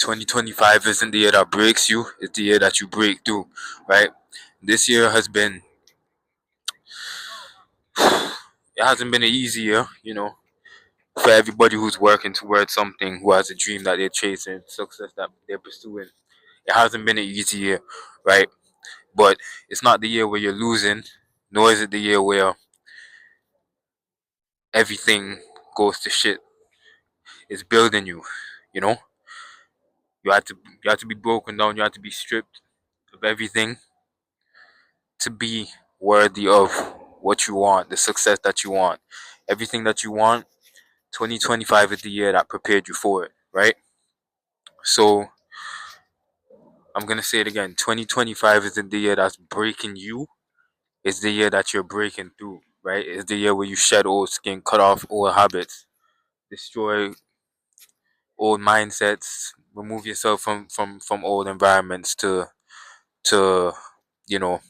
2025 isn't the year that breaks you, it's the year that you break through, right? This year has been, it hasn't been an easy year, for everybody who's working towards something, who has a dream that they're chasing, success that they're pursuing. It hasn't been an easy year, right? But it's not the year where you're losing, nor is it the year where everything goes to shit. It's building you, you know? You have to be broken down, you have to be stripped of everything to be worthy of what you want, the success that you want, everything that you want. 2025 is the year that prepared you for it, right? So I'm gonna say it again. 2025 isn't the year that's breaking you. It's the year that you're breaking through, right? It's the year where you shed old skin, cut off old habits, destroy old mindsets, remove yourself from old environments to you know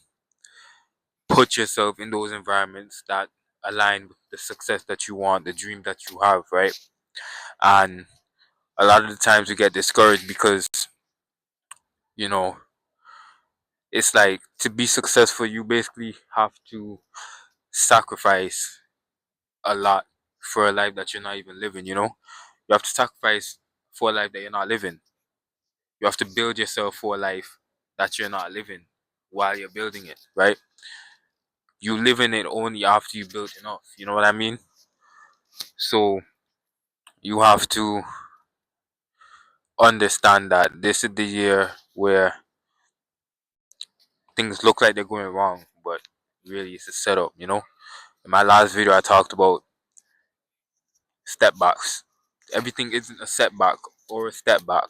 put yourself in those environments that align with the success that you want, the dream that you have, right? And a lot of the times we get discouraged because you know it's like, to be successful you basically have to sacrifice a lot for a life that you're not even living. You have to sacrifice for a life that you're not living. You have to build yourself for a life that you're not living while you're building it, right? You live in it only after you build enough, you know what I mean? So you have to understand that this is the year where things look like they're going wrong, but really it's a setup, In my last video I talked about step backs. Everything isn't a setback or a step back,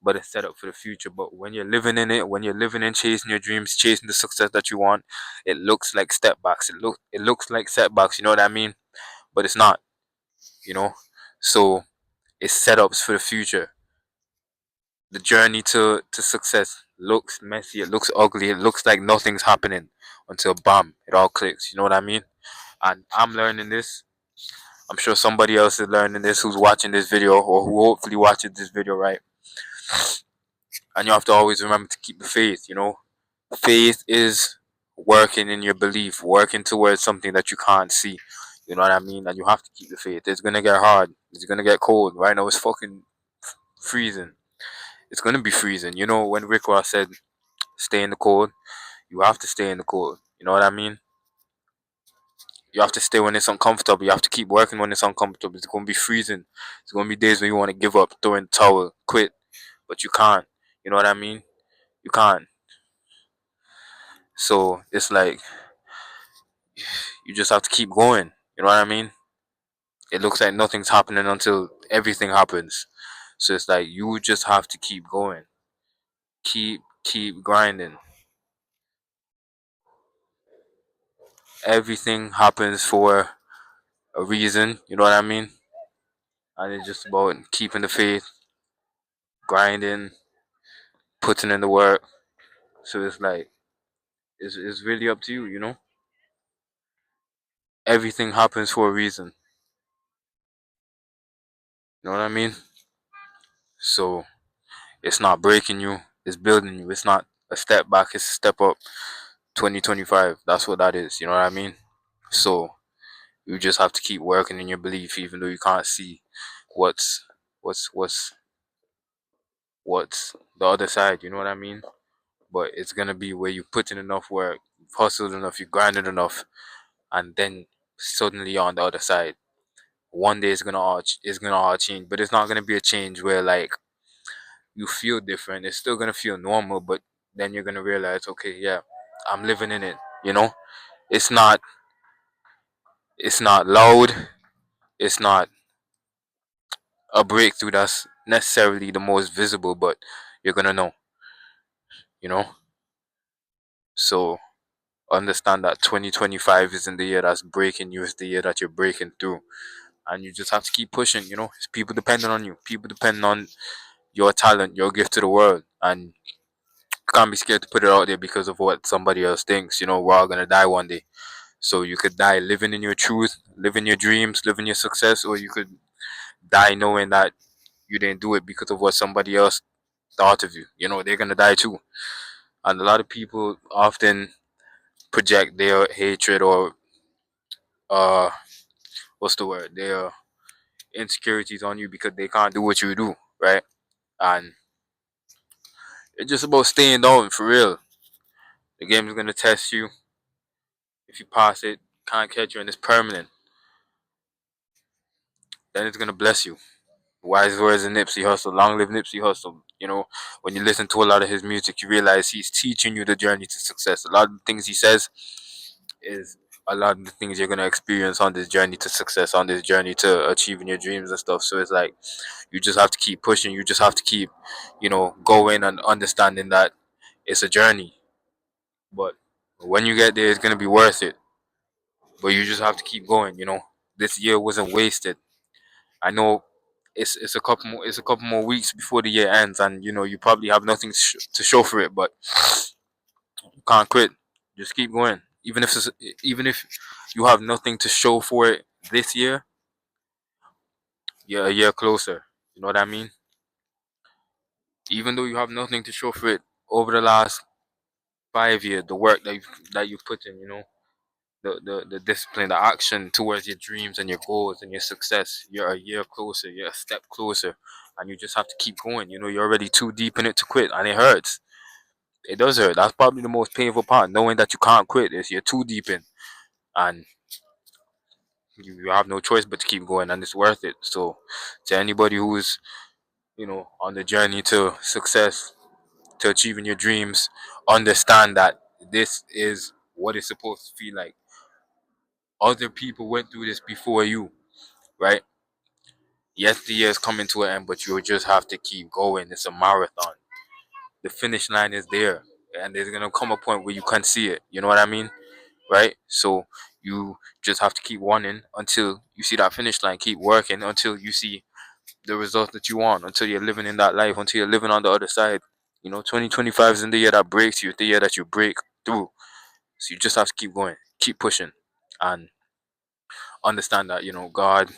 but a setup for the future. But when you're living in it, when you're living in chasing your dreams, chasing the success that you want, it looks like step backs. It looks like setbacks, you know what I mean? But it's not, you know? So it's setups for the future. The journey to success looks messy, it looks ugly, it looks like nothing's happening until bam, it all clicks. You know what I mean? And I'm learning this. I'm sure somebody else is learning this who's watching this video, or who hopefully watches this video, right? And you have to always remember to keep the faith. Faith is working in your belief, working towards something that you can't see. You know what I mean? And you have to keep the faith. It's gonna get hard. It's gonna get cold. Right now it's fucking freezing. It's gonna be freezing. When Rick Ross said, stay in the cold, you have to stay in the cold. You know what I mean? You have to stay when it's uncomfortable. You have to keep working when it's uncomfortable. It's gonna be freezing. It's gonna be days when you want to give up, throw in the towel, quit, but you can't. You know what I mean? You can't. So it's like you just have to keep going. You know what I mean? It looks like nothing's happening until everything happens. So it's like you just have to keep going. Keep grinding. Everything happens for a reason, you know what I mean? And it's just about keeping the faith, grinding, putting in the work. So it's like it's really up to you. Everything happens for a reason. You know what I mean? So it's not breaking you, it's building you. It's not a step back, it's a step up. 2025, that's what that is, you know what I mean? So you just have to keep working in your belief, even though you can't see what's what's what's what's the other side, you know what I mean? But it's gonna be where you put in enough work, you've hustled enough, you grinded enough, and then suddenly you're on the other side. One day it's gonna all change, but it's not gonna be a change where like you feel different. It's still gonna feel normal, but then you're gonna realize, okay, yeah, I'm living in it. You know, it's not it's not loud. It's not a breakthrough that's necessarily the most visible, but you're gonna know. You know, so understand that 2025 isn't the year that's breaking you. It's the year that you're breaking through, and you just have to keep pushing. It's people depending on you. People depend on your talent, your gift to the world, and you can't be scared to put it out there because of what somebody else thinks. We're all gonna die one day. So you could die living in your truth, living your dreams, living your success, or you could die knowing that you didn't do it because of what somebody else thought of you. You know, they're gonna die too. And a lot of people often project their hatred or uh what's the word? Their insecurities on you because they can't do what you do, right? And it's just about staying down for real. The game is gonna test you. If you pass it, can't catch you and it's permanent, then it's gonna bless you. Wise words of Nipsey Hussle. Long live Nipsey Hussle. You know, when you listen to a lot of his music, you realize he's teaching you the journey to success. A lot of the things he says is a lot of the things you're gonna experience on this journey to success, on this journey to achieving your dreams and stuff. So it's like you just have to keep pushing. You just have to keep, going and understanding that it's a journey. But when you get there, it's gonna be worth it. But you just have to keep going. This year wasn't wasted. I know it's a couple more weeks before the year ends, and you probably have nothing to show for it, but you can't quit. Just keep going. Even if you have nothing to show for it this year, you're a year closer. You know what I mean? Even though you have nothing to show for it over the last 5 years, the work that you've put in, the discipline, the action towards your dreams and your goals and your success, you're a year closer, you're a step closer, and you just have to keep going. You're already too deep in it to quit, and it hurts. It does hurt. That's probably the most painful part, knowing that you can't quit. Is you're too deep in, and you have no choice but to keep going, and it's worth it. So, to anybody who's on the journey to success, to achieving your dreams, understand that this is what it's supposed to feel like. Other people went through this before you, right? Yes, the year is coming to an end, but you just have to keep going. It's a marathon. The finish line is there, and there's gonna come a point where you can't see it. You know what I mean, right? So you just have to keep running until you see that finish line. Keep working until you see the result that you want. Until you're living in that life. Until you're living on the other side. 2025 isn't the year that breaks you. It's the year that you break through. So you just have to keep going, keep pushing, and understand that God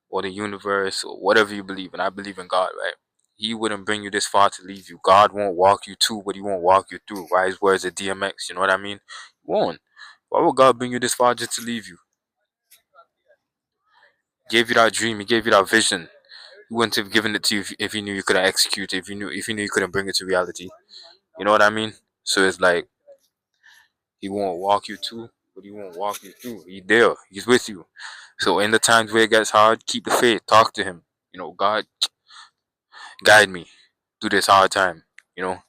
or the universe or whatever you believe in. I believe in God, right? He wouldn't bring you this far to leave you. God won't walk you to, but He won't walk you through. Wise words of DMX. You know what I mean? He won't. Why would God bring you this far just to leave you? He gave you that dream. He gave you that vision. He wouldn't have given it to you if He knew you couldn't execute it. If He knew you couldn't bring it to reality. You know what I mean? So it's like He won't walk you to, but He won't walk you through. He's there. He's with you. So in the times where it gets hard, keep the faith. Talk to Him. God, guide me through this hard time. You know,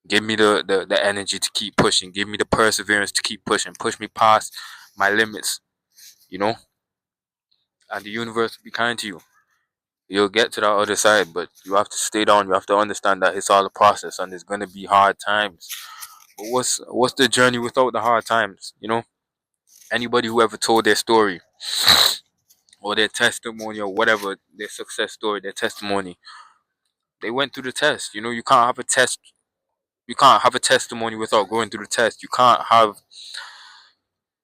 give me the energy to keep pushing. Give me the perseverance to keep pushing. Push me past my limits. You know, and the universe will be kind to you. You'll get to the other side, but you have to stay down. You have to understand that it's all a process, and there's gonna be hard times. But what's the journey without the hard times? Anybody who ever told their story or their testimony or whatever, their success story, their testimony, they went through the test. You can't have a test. You can't have a testimony without going through the test. You can't have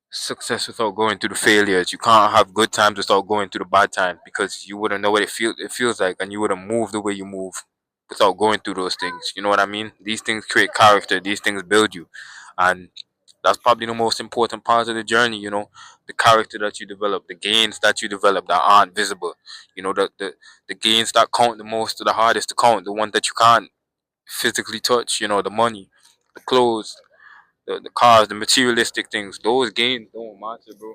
success without going through the failures. You can't have good times without going through the bad times, because you wouldn't know what it feels like, and you wouldn't move the way you move without going through those things. You know what I mean? These things create character. These things build you, and that's probably the most important part of the journey. The character that you develop, the gains that you develop that aren't visible. The gains that count the most, are the hardest to count, the one that you can't physically touch. The money, the clothes, the cars, the materialistic things. Those gains don't matter, bro.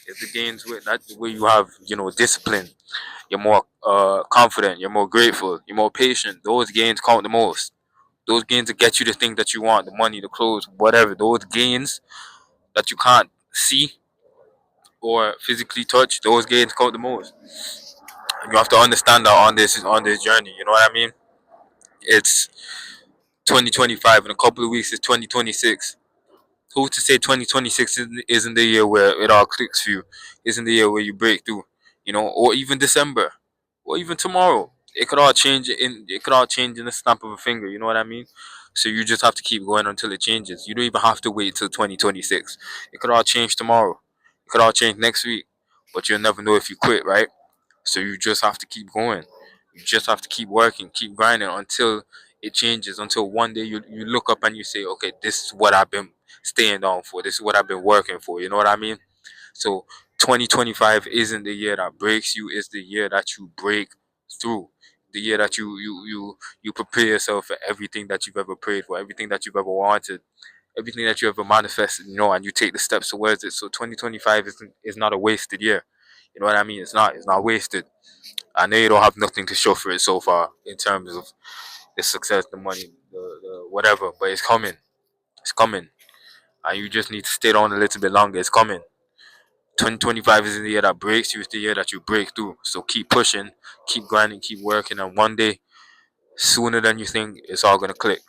It's the gains with that's where you have, discipline. You're more confident. You're more grateful. You're more patient. Those gains count the most. Those gains that get you the thing that you want, the money, the clothes, whatever. Those gains that you can't see or physically touch, those gains count the most. And you have to understand that on this journey. You know what I mean? It's 2025. In a couple of weeks, it's 2026. Who's to say 2026 isn't the year where it all clicks for you? Isn't the year where you break through? Or even December, or even tomorrow. It could all change in the snap of a finger. You know what I mean? So you just have to keep going until it changes. You don't even have to wait till 2026. It could all change tomorrow. It could all change next week. But you'll never know if you quit, right? So you just have to keep going. You just have to keep working, keep grinding until it changes. Until one day you look up and you say, okay, this is what I've been staying on for. This is what I've been working for. You know what I mean? So 2025 isn't the year that breaks you. It's the year that you break through. The year that you prepare yourself for everything that you've ever prayed for, everything that you've ever wanted, everything that you ever manifested, and you take the steps towards it. So 2025 is not a wasted year. You know what I mean? It's not wasted. I know you don't have nothing to show for it so far in terms of the success, the money, the whatever, but it's coming. It's coming. And you just need to stay on a little bit longer. It's coming. 2025 isn't the year that breaks you, it's the year that you break through. So keep pushing, keep grinding, keep working, and one day, sooner than you think, it's all gonna click.